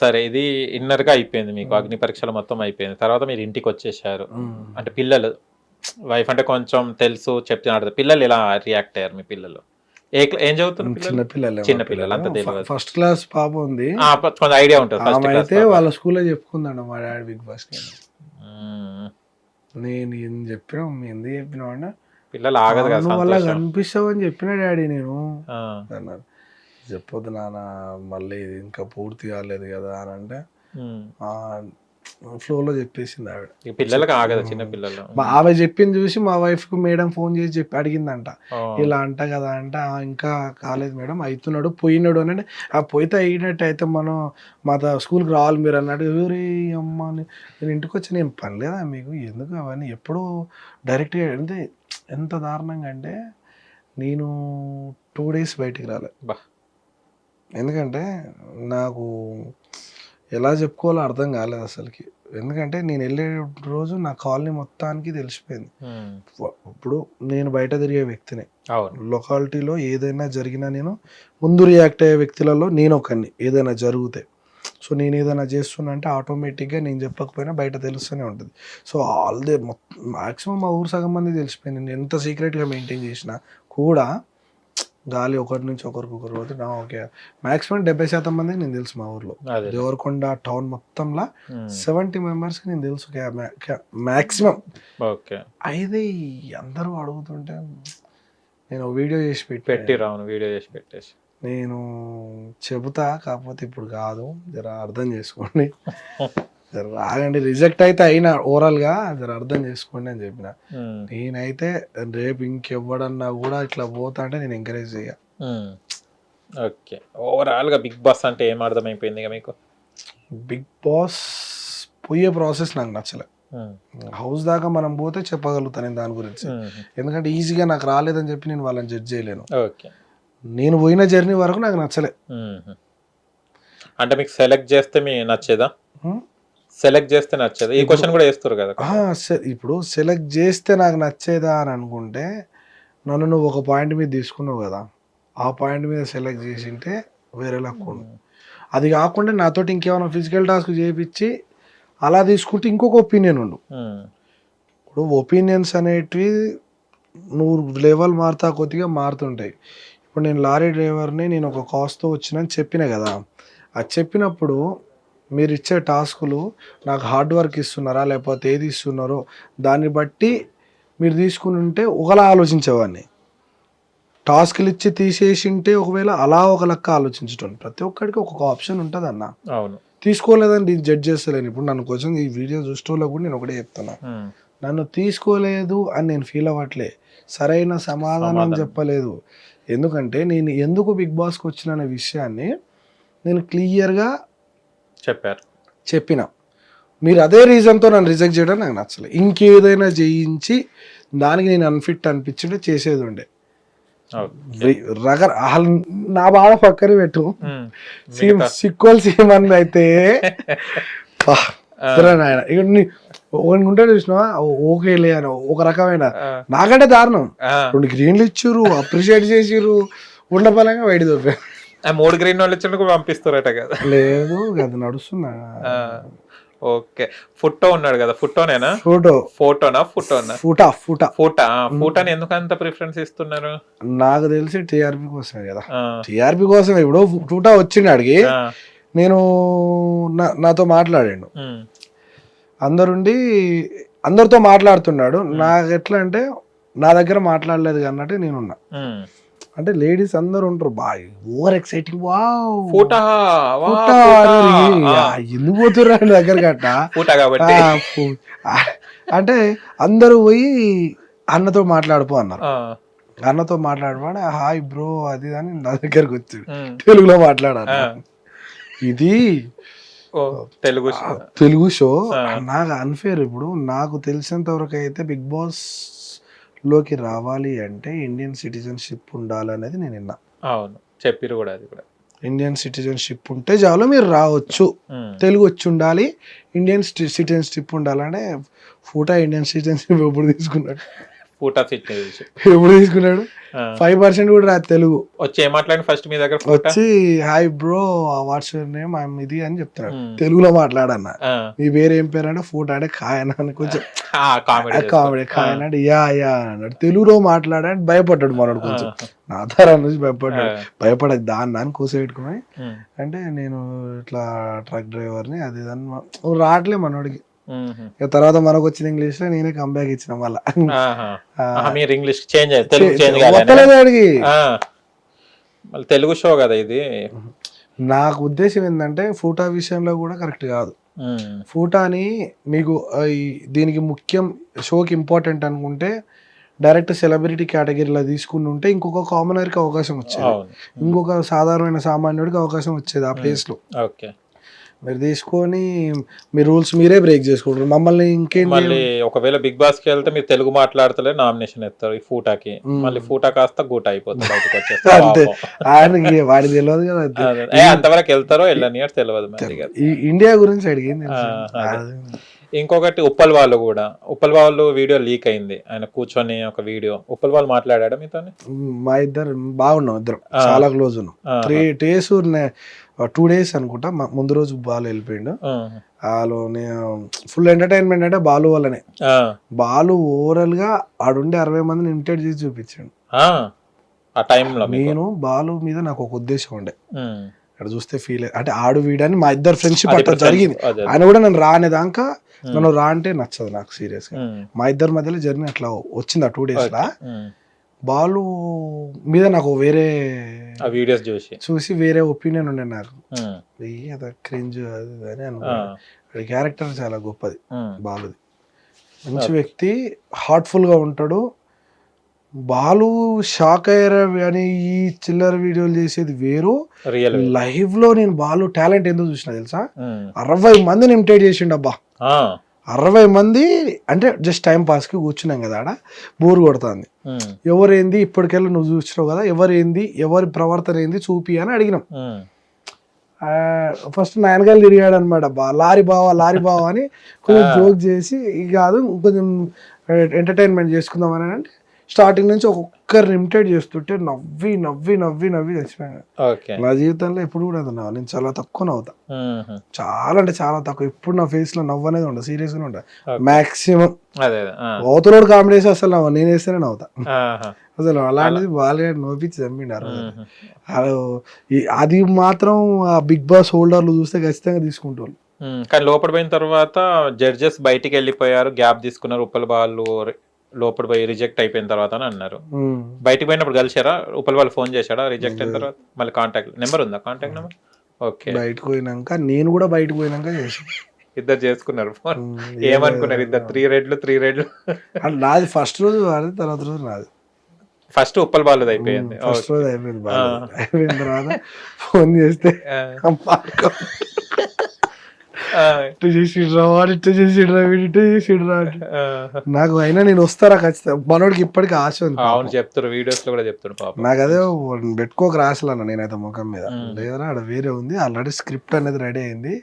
సరే ఇది ఇన్నర్ గా అయిపోయింది మీకు, అగ్ని పరీక్షలు మొత్తం అయిపోయింది. తర్వాత మీరు ఇంటికి వచ్చేసారు. అంటే పిల్లలు, వైఫ్ అంటే కొంచెం తెలుసు చెప్తున్నాడు, పిల్లలు ఎలా రియాక్ట్ అయ్యారు? మీ పిల్లలు ఏం చదువుతున్నారు? చిన్న పిల్లలే, చిన్న పిల్లలు, అంత తెలియదు. ఫస్ట్ క్లాస్ పాప ఉంది, కొంచెం ఐడియా ఉంటుంది. ఆమె అయితే వాళ్ళ స్కూల్లో చెప్పుకుందండి మా డాడీ బిగ్ బాస్ నేను ఏం చెప్పినా ఎందుకు చెప్పినావు అంటే పిల్లలు ఆగదు కదా, నువ్వు అలా కనిపిస్తావు అని చెప్పిన డాడీ నేను అన్నారు. చెప్పొద్దు నాన్న మళ్ళీ ఇది ఇంకా పూర్తి కాలేదు కదా అని అంటే ఫ్లోలో చెప్పేసింది ఆవిడ. పిల్లలకి ఆగదు, చిన్న పిల్లలు. ఆమె చెప్పింది చూసి మా వైఫ్ కు మేడం ఫోన్ చేసి చెప్పి అడిగిందంట, ఇలా అంట కదా అంటే ఇంకా కాలేదు మేడం, అవుతున్నాడు పోయినాడు అని. ఆ పోయితే అయినట్టు అయితే మనం మా స్కూల్కి రావాలి మీరు అన్నాడు. ఎవరి అమ్మ నేను ఇంటికి వచ్చి నేను పని లేదా మీకు ఎందుకు అవన్నీ ఎప్పుడు డైరెక్ట్గా అంటే ఎంత దారుణంగా అంటే నేను 2 days బయటికి రాలే. ఎందుకంటే నాకు ఎలా చెప్పుకోవాలో అర్థం కాలేదు అసలుకి. ఎందుకంటే నేను వెళ్ళే రోజు నా కాలనీ మొత్తానికి తెలిసిపోయింది. ఇప్పుడు నేను బయట తిరిగే వ్యక్తిని, లొకాలిటీలో ఏదైనా జరిగినా నేను ముందు రియాక్ట్ అయ్యే వ్యక్తులలో నేను ఒకరిని. ఏదైనా జరిగితే సో నేను ఏదైనా చేస్తున్నా అంటే ఆటోమేటిక్గా నేను చెప్పకపోయినా బయట తెలుస్తూనే ఉంటుంది. సో మ్యాక్సిమం మా ఊరు సగం మంది తెలిసిపోయింది. నేను ఎంత సీక్రెట్గా మెయింటైన్ చేసినా కూడా గాలి ఒకరి నుంచి ఒకరికి పోతే ఓకే మ్యాక్సిమం 70% మందికి నేను తెలుసు మా ఊర్లో. దేవరకొండ టౌన్ మొత్తంలో 70 members నేను తెలుసు మ్యాక్సిమం. అయితే అందరూ అడుగుతుంటే నేను వీడియో చేసి పెట్టేసి నేను చెబుతా, కాకపోతే ఇప్పుడు కాదు, జర అర్థం చేసుకోండి, జర రాగండి, రిజెక్ట్ అయితే అయినా ఓవరాల్గా జర అర్థం చేసుకోండి అని చెప్పిన. నేనైతే రేపు ఇంకెవ్వడన్నా కూడా ఇట్లా పోతా అంటే నేను ఎంకరేజ్ చేయ. ఓకే, ఓవరాల్ గా బిగ్ బాస్ అంటే ఏం అర్థమైపోయింది మీకు? బిగ్ బాస్ పోయే ప్రాసెస్ నాకు నచ్చలే. హౌస్ దాకా మనం పోతే చెప్పగలుగుతాను నేను దాని గురించి, ఎందుకంటే ఈజీగా నాకు రాలేదని చెప్పి నేను వాళ్ళని జడ్జ్ చేయలేను. నేను పోయిన జర్నీ వరకు నాకు నచ్చలే. అంటే మీకు సెలెక్ట్ చేస్తే మీ నచ్చేదా? సెలెక్ట్ చేస్తే నచ్చేదా? ఈ క్వశ్చన్ కూడా వేస్తారు కదా. ఇప్పుడు సెలెక్ట్ చేస్తే నాకు నచ్చేదా అని అనుకుంటే, నన్ను నువ్వు ఒక పాయింట్ మీద తీసుకున్నావు కదా, ఆ పాయింట్ మీద సెలెక్ట్ చేసింటే వేరే లక్కు. అది కాకుండా నాతోటి ఇంకేమైనా ఫిజికల్ టాస్క్ చేయించి అలా తీసుకుంటే ఇంకొక ఒపీనియన్ ఉండు. ఇప్పుడు ఒపీనియన్స్ అనేటివి నువ్వు లెవెల్ మారుతా కొద్దిగా మారుతుంటాయి. ఇప్పుడు నేను లారీ డ్రైవర్ని, నేను ఒక కాస్ట్తో వచ్చినని చెప్పిన కదా, అది చెప్పినప్పుడు మీరు ఇచ్చే టాస్కులు నాకు హార్డ్ వర్క్ ఇస్తున్నారా లేకపోతే ఏది ఇస్తున్నారో దాన్ని బట్టి మీరు తీసుకుని ఉంటే ఒకలా ఆలోచించేవాడిని. టాస్క్లు ఇచ్చి తీసేసింటే ఒకవేళ అలా ఒక లెక్క ఆలోచించటం. ప్రతి ఒక్కడికి ఒక్కొక్క ఆప్షన్ ఉంటుంది అన్న. తీసుకోలేదని జడ్జ్ చేస్తలేను. ఇప్పుడు నన్ను కొంచెం ఈ వీడియో చూసేటోళ్ళకు కూడా నేను ఒకటే చెప్తున్నా, నన్ను తీసుకోలేదు అని నేను ఫీల్ అవ్వట్లే, సరైన సమాధానం చెప్పలేదు. ఎందుకంటే నేను ఎందుకు బిగ్ బాస్కి వచ్చిన అనే విషయాన్ని నేను క్లియర్గా చెప్పిన. మీరు అదే రీజన్తో నన్ను రిజెక్ట్ చేయడం నాకు నచ్చలేదు. ఇంకేదైనా చేయించి దానికి నేను అన్ఫిట్ అనిపించుంటే చేసేది ఉండే. నా బాధ పక్కన పెట్టు, సిక్వల్ సీమన్ అయితే ఆయన ఇక ఉంటాడు చూసినా ఓకేలే అని ఒక రకమైన. నాకంటే దారుణం 2 గ్రీన్లు ఇచ్చిర్రు, అప్రిషియేట్ చేసిర్రు, ఉండపలంగా బయట దొరికారు. 3 గ్రీన్ వాళ్ళు ఇచ్చిన పంపిస్తారట కదా. లేదు అది నడుస్తున్నా. ఓకే, ఫోటో ఉన్నాడు కదా, ఫోటోనేనా? ఫోటోని ఎందుకు అంత ప్రిఫరెన్స్ ఇస్తున్నారు? నాకు తెలిసి టీఆర్పీ కోసమే కదా. టీఆర్పీ కోసమే. ఇప్పుడు ఫోటో వచ్చింది అడిగి నేను నాతో మాట్లాడాడు, అందరితో మాట్లాడుతున్నాడు. నాకు ఎట్లా అంటే నా దగ్గర మాట్లాడలేదు అన్నట్టు నేనున్నా. అంటే లేడీస్ అందరు ఉంటారు బాగా ఓవర్ ఎక్సైటింగ్, ఎందుకు పోతున్నారు దగ్గర గట్ట అంటే అందరూ పోయి అన్నతో మాట్లాడిపో అన్నారు. అన్నతో మాట్లాడమని హాయ్ బ్రో అది అని నా దగ్గరకు వచ్చి తెలుగులో మాట్లాడాను. ఇది తెలుగు షో నాకు అన్ఫేర్. ఇప్పుడు నాకు తెలిసినంత వరకు అయితే బిగ్ బాస్ లోకి రావాలి అంటే ఇండియన్ సిటిజన్షిప్ ఉండాలనేది నేను విన్నా. అవును, చెప్పిరు కూడా. అది కూడా ఇండియన్ సిటిజన్షిప్ ఉంటే చాలు మీరు రావచ్చు, తెలుగు వచ్చి ఉండాలి, ఇండియన్ సిటిజన్షిప్ ఉండాలంటే. ఫోటో ఇండియన్ సిటిజన్షిప్ ఎప్పుడు తీసుకున్నాడు? ఎప్పుడు తీసుకున్నాడు? 5% కూడా రాదు తెలుగు. వచ్చి ఏం మాట్లాడి ఫస్ట్ మీ దగ్గర వచ్చి hi bro what's your name I'm ఇది అని చెప్తున్నాడు. తెలుగులో మాట్లాడన్న. మీ పేరు ఏం పేరు అంటే ఫోటో అంటే కాయన అని కొంచెం కామెడీ కాయన అంటే యా అన్నాడు. తెలుగులో మాట్లాడాడు భయపడ్డాడు మనోడు కొంచెం. నా తర నుంచి భయపడ్డాడు. భయపడదు దాన్ని అని కూర్చోబెట్టుకుని అంటే నేను ఇట్లా ట్రక్ డ్రైవర్ని అది రావట్లే మనోడికి. తర్వాత మనకు వచ్చిన ఇంగ్లీష్ లో నేనే కంబ్యాక్ ఇచ్చిన మళ్ళీ ఇంగ్లీష్ చేంజ్ తెలుగు షో కదా ఇది. నాకు ఉద్దేశం ఏంటంటే ఫోటో విషయంలో కూడా కరెక్ట్ కాదు. ఫోటోని మీకు దీనికి ముఖ్యం షోకి ఇంపార్టెంట్ అనుకుంటే డైరెక్ట్ సెలబ్రిటీ కేటగిరీలో తీసుకుని ఉంటే ఇంకొక కామనర్కి అవకాశం వచ్చేది, ఇంకొక సాధారణమైన సామాన్యుడికి అవకాశం వచ్చేది ఆ ప్లేస్ లో. మీరు తీసుకొని మీ రూల్స్ మీరే బ్రేక్ చేసుకుంటారు. మమ్మల్ని ఇంకేం ఒకవేళ బిగ్ బాస్ కి వెళ్తే మీరు తెలుగు మాట్లాడతలే నామినేషన్ ఎత్తారు ఈ ఫూటాకి, మళ్ళీ ఫూటా కాస్త గూట అయిపోతుంది బయటకు వచ్చేస్తారు. ఆయనకి వాడికి తెలియదు కదా అంతవరకు వెళ్తారో వెళ్ళని తెలియదు. ఇండియా గురించి అడిగింది. ఇంకొకటి ఉప్పల్ వాళ్ళు వీడియో లీక్ అయింది. ఆయన కూర్చొని ఒక వీడియో ఉప్పల్ వాళ్ళు మాట్లాడా మీతో? మా ఇద్దరు బాగున్నాం, ఇద్దరు చాలా క్లోజ్ ఉన్నాం. 3 days 2 days అనుకుంటా. ముందు రోజు బాలు వెళ్ళిపోయిండు. వాళ్ళు ఫుల్ ఎంటర్టైన్మెంట్ అంటే బాలు వల్లనే. బాలు ఓవరాల్ గా ఆడుండే 60 మందిని ఇమిటేట్ చేసి చూపించాడు. నేను బాలు మీద నాకు ఒక ఉద్దేశం ఉండే, అక్కడ చూస్తే ఫీల్ అంటే ఆడు వీడని మా ఇద్దరు ఫ్రెండ్షిప్ అట్లా జరిగింది. ఆయన కూడా నన్ను రానేదాకా నన్ను రా అంటే నచ్చదు నాకు సీరియస్ గా. మా ఇద్దరి మధ్యలో జర్నీ అట్లా వచ్చింది ఆ 2 days లా. బాలు మీద నాకు వేరే వీడియోస్ చూసి వేరే ఒపీనియన్ ఉండే నాకు. క్రింజ్ అది అని అనుకున్నాను. క్యారెక్టర్ చాలా గొప్పది బాలుది, మంచి వ్యక్తి, హార్ట్ఫుల్ గా ఉంటాడు. బాలు షాక్ అయ్యారా అని ఈ చిల్లర వీడియోలు చేసేది వేరు. లైవ్ లో నేను బాలు టాలెంట్ ఏందో చూసిన తెలుసా, 60 మందిని ఇమిటేట్ చేసిండు. అబ్బా 60 మంది అంటే జస్ట్ టైం పాస్ కి కూర్చున్నాం కదా ఆడ, బోర్ కొడుతుంది. ఎవరేంది ఇప్పటికెళ్ళి నువ్వు చూసినావు కదా, ఎవరేంది ఎవరి ప్రవర్తన ఏంది చూపి అని అడిగినాం. ఫస్ట్ నాయనగాలు తిరిగాడు అనమాట. లారీ బావా అని కొంచెం జోక్ చేసి ఇక కాదు కొంచెం ఎంటర్టైన్మెంట్ చేసుకుందాం అని అంటే స్టార్టింగ్ నుంచి ఒక్కొక్కరిని ఇమిటేట్ చేస్తుంటే నవ్వి నవ్వి నవ్వి నవ్వి చచ్చిపోయాను. నా జీవితంలో ఎప్పుడు కూడా అది నవ్వు, నేను చాలా తక్కువ నవ్వుతా, చాలా అంటే చాలా తక్కువ. ఎప్పుడు నా ఫేస్ లో నవ్వు అనేది ఉండదు, సీరియస్ గా ఉండదు. మాక్సిమం అవతలోడు కామెడీ వేసి అసలు నవ్వు, నేను వేస్తేనే నవ్వుతా అసలు. అలాంటిది బాగా నవ్వించి చంపినారు. అది మాత్రం ఆ బిగ్ బాస్ హోల్డర్లు చూస్తే ఖచ్చితంగా తీసుకుంటారు. కానీ లోపల పోయిన తర్వాత జడ్జెస్ బయటికి వెళ్ళిపోయారు, గ్యాప్ తీసుకున్నారు. ఉప్పల్ వాళ్ళు లోపల పోయి రిజెక్ట్ అయిపోయిన తర్వాత అని అన్నారు. బయటికి పోయినప్పుడు కలిసారా? ఉప్పల్ వాళ్ళు ఫోన్ చేశాడా రిజెక్ట్ అయిన తర్వాత? మళ్ళీ కాంటాక్ట్ నెంబర్ ఉందా? Contact number? ఓకే. బయటకు పోయినాక నేను కూడా బయటకు పోయినాక చేసాను. ఇద్దరు చేసుకున్నారు ఫోన్. ఏమనుకున్నారు ఇద్దరు? 3 రెడ్లు నాది ఫస్ట్ రోజు వాడి, తర్వాత రోజు నాది. ఫస్ట్ ఉప్పల్ బాలు అయిపోయింది. ఫస్ట్ రోజు అయిపోయింది. అయిపోయిన తర్వాత ఫోన్ చేస్తే నాకు అయినా నేను వస్తారా ఖచ్చితంగా. మనోడికి ఇప్పటికీ ఆశ ఉంది. చెప్తారు వీడియోస్ లో కూడా చెప్తాడు. నాకు అదే పెట్టుకోక రాసలన్నా నేనైతే ముఖం మీద. లేదా అక్కడ వేరే ఉంది, ఆల్రెడీ స్క్రిప్ట్ అనేది రెడీ అయింది.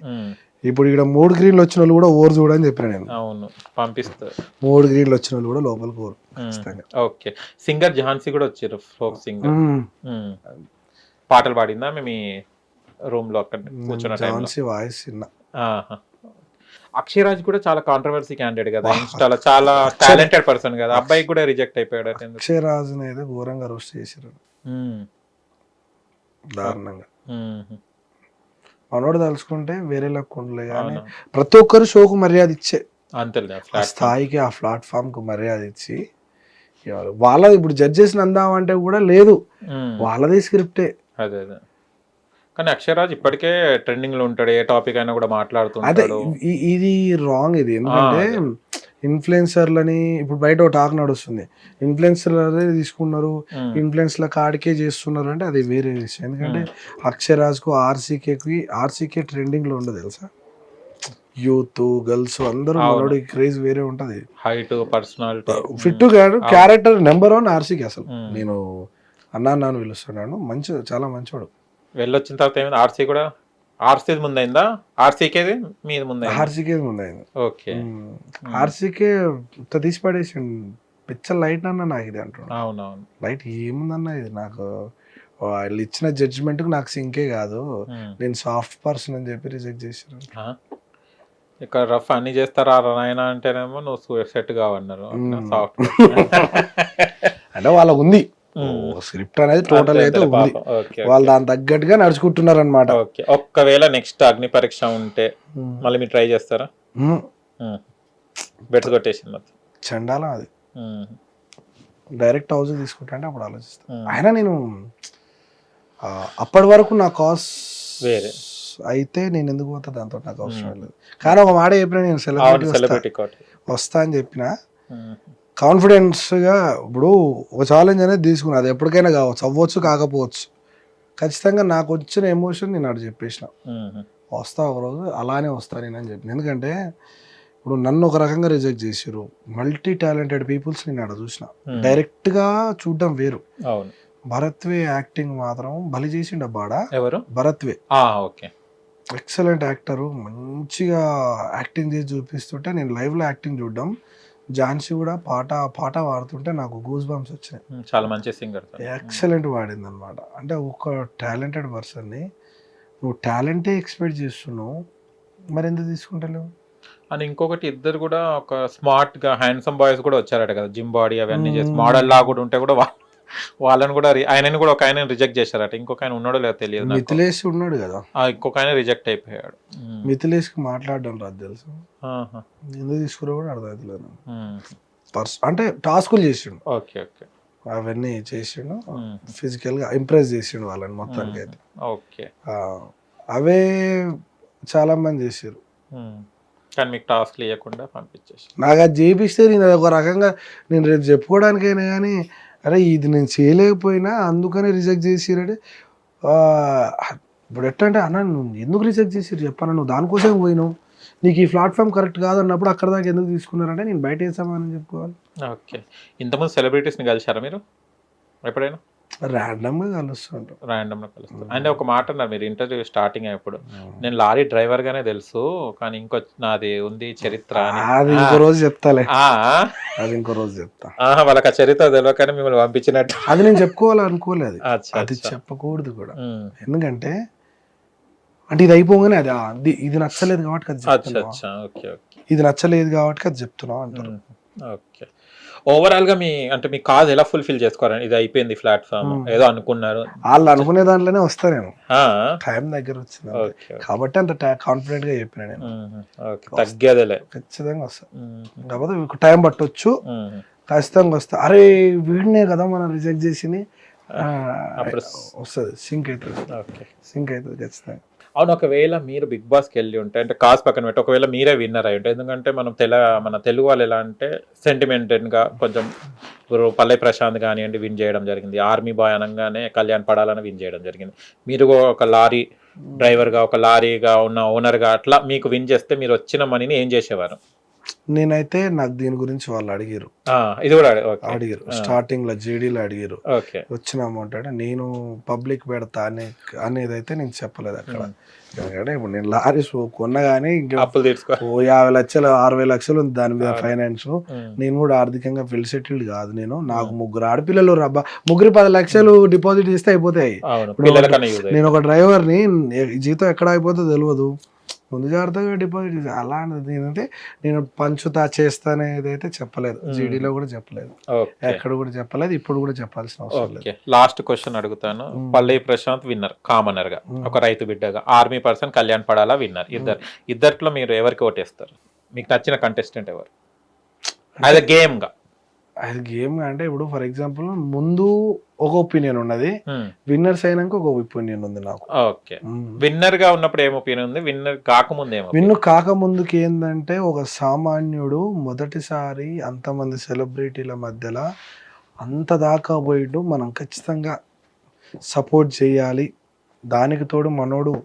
ఇప్పుడు ఇక్కడ 3 గ్రీన్లు వచ్చిన వాళ్ళు కూడా ఓవర్ చూడని చెప్పిన నేను. అవును, పంపిస్తారు. 3 గ్రీన్లు వచ్చిన వాళ్ళు కూడా లోపలికి ఓవర్. ఓకే. సింగర్ ఝాన్సీ కూడా వచ్చారు, ఫోక్ సింగర్. పాటలు పాడిందా మీ రూమ్ లో అక్కడ కూర్చున్న ఝాన్సీ వాయిస్ విన్నా. అక్షయరాజ్ కూడా చాలా కాంట్రవర్సీ క్యాండిడేట్ కదా, ఇన్స్టాలో చాలా టాలెంటెడ్ పర్సన్ కదా, అబ్బాయికి కూడా రిజెక్ట్ అయిపోయాడు. అక్షయరాజ్ అయితే ఘోరంగా రోస్ట్ చేశారు, దారుణంగా. మనోడు తలుచుకుంటే వేరే లెక్కుండలే కానీ ప్రతి ఒక్కరు షోకు మర్యాద ఇచ్చే స్థాయికి, ఆ ప్లాట్ఫామ్ కు మర్యాద ఇచ్చి వాళ్ళది. ఇప్పుడు జడ్జెస్ అందామంటే కూడా లేదు, వాళ్ళది స్క్రిప్టే. అదే కానీ అక్షయరాజ్ ఇప్పటికే ట్రెండింగ్ లో ఉంటాడు, ఏ టాపిక్ అయినా కూడా మాట్లాడుతుంటాడు. ఇది రాంగ్ ఇది. ఎందుకంటే ఇన్ఫ్లుయెన్సర్లని ఇప్పుడు బయట ఒక టాక్ నడుస్తుంది, ఇన్ఫ్లుయెన్సర్లే తీసుకున్నారు, ఇన్ఫ్లుయెన్స్ల కాడికే చేస్తున్నారు అంటే అది వేరే విషయం. ఎందుకంటే అక్షయరాజ్ కు ఆర్సీకే ట్రెండింగ్ లో ఉండదు తెలుసా. యూత్ గర్ల్స్ అందరూ మనోడి క్రేజ్ వేరే ఉంటది. Height, personality, fit character number 1 ఆర్సీకే. అసలు నేను అన్నాను పిలుస్తున్నాను, మంచి చాలా మంచోడు. వెళ్ళొచ్చిన తర్వాత ఏమైంది? ఆర్సీ కూడా ఆర్సీ ముందైందా? ఆర్సీకేది మీద ముందు? ఆర్సీకే ముందైంది. ఓకే. ఆర్సీకే తీసి పడేసిండు పిచ్చ లైట్ అన్న నాకు ఇది అంటున్నాడు. అవునవును. లైట్ ఏముందన్న ఇది నాకు వాళ్ళు ఇచ్చిన జడ్జిమెంట్కి నాకు సింకే కాదు, నేను సాఫ్ట్ పర్సన్ అని చెప్పి రిజెక్ట్ చేశారు. ఇక్కడ రఫ్ అన్ని చేస్తారా నాయన అంటేనేమో నువ్వు సెట్ కావన్నారు సాఫ్ట్. అంటే వాళ్ళకు ఉంది స్క్రిప్ట్ అనేది టోటల్ అయితే ఉంది, వాళ్ళు దాని తగ్గట్టుగా నడుచుకుంటున్నారు అనమాట. ఒక్కవేళ నెక్స్ట్ అగ్ని పరీక్ష ఉంటే మళ్ళీ మీరు ట్రై చేస్తారా? బెట్స్ కొట్టేసింది మొత్తం చండాలం అది. డైరెక్ట్ హౌస్ తీసుకుంటా అంటే అప్పుడు ఆలోచిస్తాను. అయినా నేను అప్పటి వరకు నా కాస్ వేరే అయితే నేను ఎందుకు పోతా, దాంతో నాకు అవసరం లేదు. కానీ ఒక మాట చెప్పిన, నేను సెలబ్రిటీ వస్తా అని చెప్పిన కాన్ఫిడెన్స్గా. ఇప్పుడు ఒక ఛాలెంజ్ అనేది తీసుకున్నా, అది ఎప్పటికైనా కావచ్చు, అవ్వచ్చు కాకపోవచ్చు. ఖచ్చితంగా నాకు వచ్చిన ఎమోషన్ నేను అటు చెప్పేసిన, వస్తా ఒకరోజు అలానే వస్తా నేను అని చెప్పిన. ఎందుకంటే ఇప్పుడు నన్ను ఒక రకంగా రిజెక్ట్ చేసారు, మల్టీ టాలెంటెడ్ పీపుల్స్ నేను అక్కడ చూసిన. డైరెక్ట్గా చూడడం వేరు. భరత్వే యాక్టింగ్ మాత్రం బలి చేసిండు బాడా. ఎవరు? భరత్వే. ఓకే, ఎక్సలెంట్ యాక్టరు, మంచిగా యాక్టింగ్ చేసి చూపిస్తుంటే నేను లైవ్లో యాక్టింగ్ చూడడం. ఝాన్సీ కూడా పాట పాడుతుంటే నాకు గూస్ బంప్స్ వచ్చినాయి. చాలా మంచి సింగర్, ఎక్సలెంట్ పాడింది అనమాట. అంటే ఒక టాలెంటెడ్ పర్సన్ని నువ్వు టాలెంటే ఎక్స్పెక్ట్ చేస్తున్నావు, మరి ఎందుకు తీసుకుంటలేవు అని. ఇంకొకటి, ఇద్దరు కూడా ఒక స్మార్ట్ గా హ్యాండ్సమ్ బాయ్స్ కూడా వచ్చారట కదా, జిమ్ బాడీ అవన్నీ చేసి మోడల్ లా కూడా ఉంటే కూడా వాళ్ళని కూడా ఆయనని కూడా ఒక ఆయన రిజెక్ట్ చేశారట. ఇంకొక ఆయన ఉన్నాడో లేదో తెలియదు. మిథిలేష్ ఉన్నాడు కదా, ఇంకొక ఆయన రిజెక్ట్ అయిపోయాడు. మిథిలేష్ కి మాట్లాడడం రాదు తెలుసు, ఎందుకు తీసుకురా కూడా అర్థమవుతలేదు. అంటే టాస్కులు చేసిండు, ఓకే ఓకే, అవన్నీ చేసిండు, ఫిజికల్ గా ఇంప్రెస్ చేసిండు వాళ్ళని మొత్తానికి అయితే. ఓకే, అవే చాలా మంది చేసారు, కానీ మీకు టాస్క్ ఇవ్వకుండా పంపించేసి. నాకు అది చేపిస్తే నేను ఒక రకంగా నేను రేపు చెప్పుకోవడానికైనా కానీ, అరే ఇది నేను చేయలేకపోయినా అందుకనే రిజెక్ట్ చేసిరంటే, ఇప్పుడు ఎట్లా అంటే అన్న నువ్వు ఎందుకు రిజెక్ట్ చేసిరు చెప్పాను, నువ్వు దానికోసం పోయినావు, నీకు ఈ ప్లాట్ఫామ్ కరెక్ట్ కాదన్నప్పుడు అక్కడ దాకా ఎందుకు తీసుకున్నారంటే నేను బయట వేసామని చెప్పుకోవాలి. ఓకే, ఇంతమంది సెలబ్రిటీస్ని కలిసారా మీరు ఎప్పుడైనా? ర్యాండమ్గా కలుస్తుంటాం. ర్యాండమ్గా కలుస్తాం. అంటే ఒక మాట అన్నారు మీరు ఇంటర్వ్యూ స్టార్టింగ్ అయ్యేప్పుడు, నేను లారీ డ్రైవర్ గానే తెలుసు కానీ ఇంకో నాది ఉంది చరిత్ర అని. అది ఇంకో రోజు చెప్తాలే, అది ఇంకో రోజు చెప్తా. వాళ్ళకి ఆ చరిత్ర తెలియకనే మిమ్మల్ని పంపించినట్టు. అది నేను చెప్పుకోవాలనుకోలేదు, అది చెప్పకూడదు కూడా. ఎందుకంటే అంటే ఇది అయిపోగానే అది ఇది నచ్చలేదు కాబట్టి అది ఇది నచ్చలేదు కాబట్టి అది చెప్తున్నావు అంటారు. ఓకే, ఓవరాల్ గా అంటే మీ కాజ్ ఎలా ఫుల్ఫిల్ చేసుకోవాలని, ఇది అయిపోయింది ప్లాట్ఫామ్ ఏదో అనుకున్నారు, వాళ్ళు అనుకునే దాంట్లోనే వస్తా నేను, టైం దగ్గర వచ్చింది కాబట్టి అంత కాన్ఫిడెంట్ గా చెప్పిన నేను. తగ్గేదేలే, ఖచ్చితంగా వస్తా, కాకపోతే టైం పట్టొచ్చు, ఖచ్చితంగా వస్తా. అరే వీడినే కదా మనం రిజెక్ట్ చేసి వస్తుంది, సింక్ అవుతుంది ఖచ్చితంగా. అవును, ఒకవేళ మీరు బిగ్ బాస్కి వెళ్ళి ఉంటే, అంటే కాజ్ పక్కన పెట్టి ఒకవేళ మీరే విన్నర్ అయి ఉంటే, ఎందుకంటే మన తెలుగు వాళ్ళు ఎలా అంటే సెంటిమెంటెడ్గా కొంచెం, ఇప్పుడు పల్లె ప్రశాంత్ కానివ్వండి విన్ చేయడం జరిగింది, ఆర్మీ బాయ్ అనగానే కళ్యాణ్ పడాలని విన్ చేయడం జరిగింది, మీరు ఒక లారీ డ్రైవర్గా ఒక లారీగా ఉన్న ఓనర్గా అట్లా మీకు విన్ చేస్తే మీరు వచ్చిన మనీని ఏం చేసేవారు? నేనైతే నాకు దీని గురించి వాళ్ళు అడిగారు, ఇది కూడా అడిగారు స్టార్టింగ్ లో జేడీలో అడిగారు వచ్చిన అమౌంట్ అంటే నేను పబ్లిక్ పెడతా అనేది అయితే నేను చెప్పలేదు అక్కడ. ఎందుకంటే ఇప్పుడు నేను లారీ కొన్నా కానీ ఇంకా 50 లక్షలు 60 లక్షలు ఉంది దాని మీద ఫైనాన్స్, నేను కూడా ఆర్థికంగా వెల్ సెటిల్డ్ కాదు. నాకు 3 ఆడపిల్లలు, రబ్బా 10 లక్షలు డిపాజిట్ చేస్తే అయిపోతాయి. నేను ఒక డ్రైవర్ని, జీతం ఎక్కడ అయిపోతుందో తెలియదు, ముందు జాగ్రత్తగా డిపాజిట్ చేసి అలాంటిది ఏంటంటే నేను పంచుతా చేస్తానేది అయితే చెప్పలేదు, జీడీలో కూడా చెప్పలేదు, ఎక్కడ కూడా చెప్పలేదు, ఇప్పుడు కూడా చెప్పాల్సిన అవసరం లేదు. లాస్ట్ క్వశ్చన్ అడుగుతాను. పల్లె ప్రశాంత్ విన్నర్ కామనర్ గా, ఒక రైతు బిడ్డగా, ఆర్మీ పర్సన్ కళ్యాణ్ పడాలా విన్నర్, ఇద్దరిలో మీరు ఎవరికి ఓటేస్తారు? మీకు నచ్చిన కంటెస్టెంట్ ఎవరు? అది గేమ్ గా, అది గేమ్ అంటే ఇప్పుడు ఫర్ ఎగ్జాంపుల్ ముందు ఒక ఒపీనియన్ ఉన్నది, విన్నర్స్ అయినాక ఒక ఒపీనియన్ ఉంది నాకు. ఓకే, విన్నర్ గా ఉన్నప్పుడు ఏం ఒపీనియన్ ఉంది, విన్నర్ కాకముందు ఏమో? విన్నర్ కాకముందుకి ఏంటంటే ఒక సామాన్యుడు మొదటిసారి అంతమంది సెలబ్రిటీల మధ్యలో అంత దాకా పోయిడు, మనం ఖచ్చితంగా సపోర్ట్ చేయాలి, దానికి తోడు మనోడు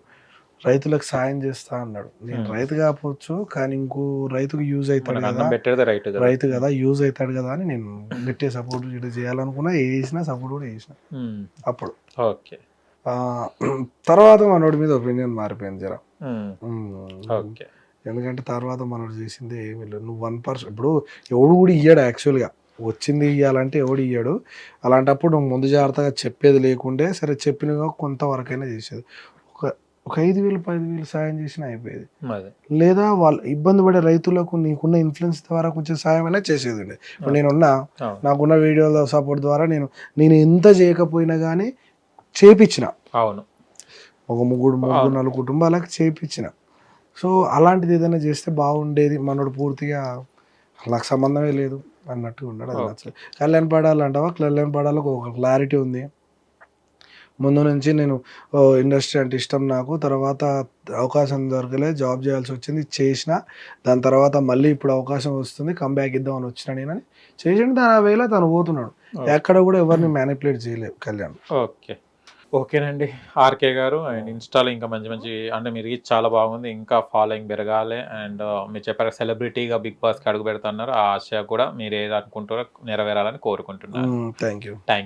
రైతులకు సాయం చేస్తా అన్నాడు. నేను రైతు కాకపోవచ్చు కానీ ఇంకో రైతుకు యూజ్ అవుతాడు కదా, రైతు కదా యూజ్ అవుతాడు కదా అని నేను గట్టిగా సపోర్ట్ చేయాలనుకున్నా, వేసిన సపోర్ట్ కూడా చేసిన అప్పుడు. ఓకే, తర్వాత మనోడి మీద ఒపీనియన్ మారిపోయింది జర. ఓకే, ఎందుకంటే తర్వాత మనోడు చేసింది ఏమి లేదు, నువ్వు 1%, ఇప్పుడు ఎవడు కూడా ఇయ్యాడు యాక్చువల్గా, వచ్చింది ఇవ్వాలంటే ఎవడు ఇయ్యాడు. అలాంటప్పుడు ముందు జాగ్రత్తగా చెప్పేది లేకుండే సరే చెప్పినగా కొంతవరకైనా చేసేది. ఒక 5,000 10,000 సాయం చేసినా అయిపోయేది. లేదా వాళ్ళు ఇబ్బంది పడే రైతులకు నీకున్న ఇన్ఫ్లుయెన్స్ ద్వారా కొంచెం సాయం అయినా చేసేది. ఇప్పుడు నేనున్నా నాకున్న వీడియోల సపోర్ట్ ద్వారా నేను ఎంత చేయకపోయినా కానీ చేపించిన. అవును, ఒక 3-4 కుటుంబాలకు చేపించిన. సో అలాంటిది ఏదైనా చేస్తే బాగుండేది. మనోడు పూర్తిగా నాకు సంబంధమే లేదు అన్నట్టు ఉన్నాడు. అది నచ్చలేదు. కళ్యాణ్ పడాలంటావా? కళ్యాణ్ పడాలకు ఒక క్లారిటీ ఉంది. ముందు నుంచి నేను ఇండస్ట్రీ అంటే ఇష్టం నాకు. తర్వాత అవకాశం దొరకలేదు, జాబ్ చేయాల్సి వచ్చింది, చేసిన. దాని తర్వాత మళ్ళీ ఇప్పుడు అవకాశం వస్తుంది, కంబ్యాక్ ఇద్దామని వచ్చిన నేనని చేసిన. తన వేళ తను పోతున్నాడు. ఎక్కడ కూడా ఎవరిని మ్యానిపులేట్ చేయలేదు కళ్యాణ్. ఓకేనండి ఆర్కే గారు. అండ్ ఇన్స్టాలో ఇంకా మంచి మంచి అంటే మీ రీచ్ చాలా బాగుంది, ఇంకా ఫాలోయింగ్ పెరగాలి. అండ్ మీరు చెప్పారు సెలబ్రిటీగా బిగ్ బాస్కి అడుగు పెడుతున్నారు. ఆ ఆశ కూడా మీరు ఏది అనుకుంటారో నెరవేరాలని కోరుకుంటున్నాను. Thank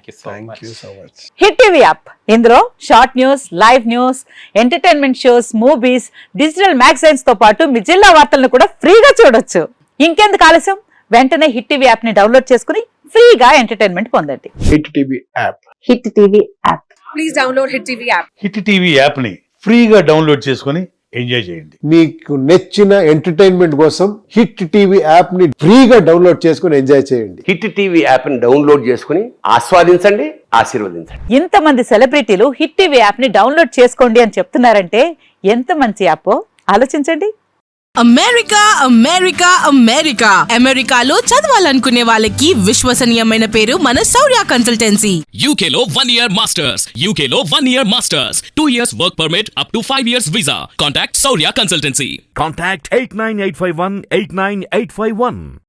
you so much. Hit TV app, ఇందులో short news, live news, entertainment shows, movies, digital magazines తో పాటు మీ జిల్లా వార్తలను కూడా ఫ్రీగా చూడొచ్చు. ఇంకెందుకు ఆలస్యం, వెంటనే హిట్ టీవీ యాప్ ని డౌన్లోడ్ చేసుకుని ఫ్రీగా ఎంటర్టైన్మెంట్ పొందండి. Hit TV app. Hit TV app. Please download hit TV app. Hit TV app ని ఫ్రీగా డౌన్లోడ్ చేసుకొని ఎంజాయ్ చేయండి. మీకు నచ్చిన ఎంటర్టైన్మెంట్ కోసం హిట్ టీవీ యాప్ ని ఫ్రీగా డౌన్లోడ్ చేసుకొని ఎంజాయ్ చేయండి. హిట్ టీవీ యాప్ ని డౌన్లోడ్ చేసుకుని ఆస్వాదించండి, ఆశీర్వదించండి. ఇంతమంది సెలబ్రిటీలు హిట్ టీవీ యాప్ ని డౌన్లోడ్ చేసుకోండి అని చెప్తున్నారంటే ఎంత మంచి యాప్ ఆలోచించండి. అమెరికా అమెరికా అమెరికా అమెరికాలో చదవాలనుకునే వాళ్ళకి విశ్వసనీయమైన పేరు మన శౌర్య కన్సల్టెన్సీ. UK లో 1 year masters. UK లో 1 year masters. 2 years work permit up to 5 years visa. Contact Saurya Consultancy. Contact 89851 89851.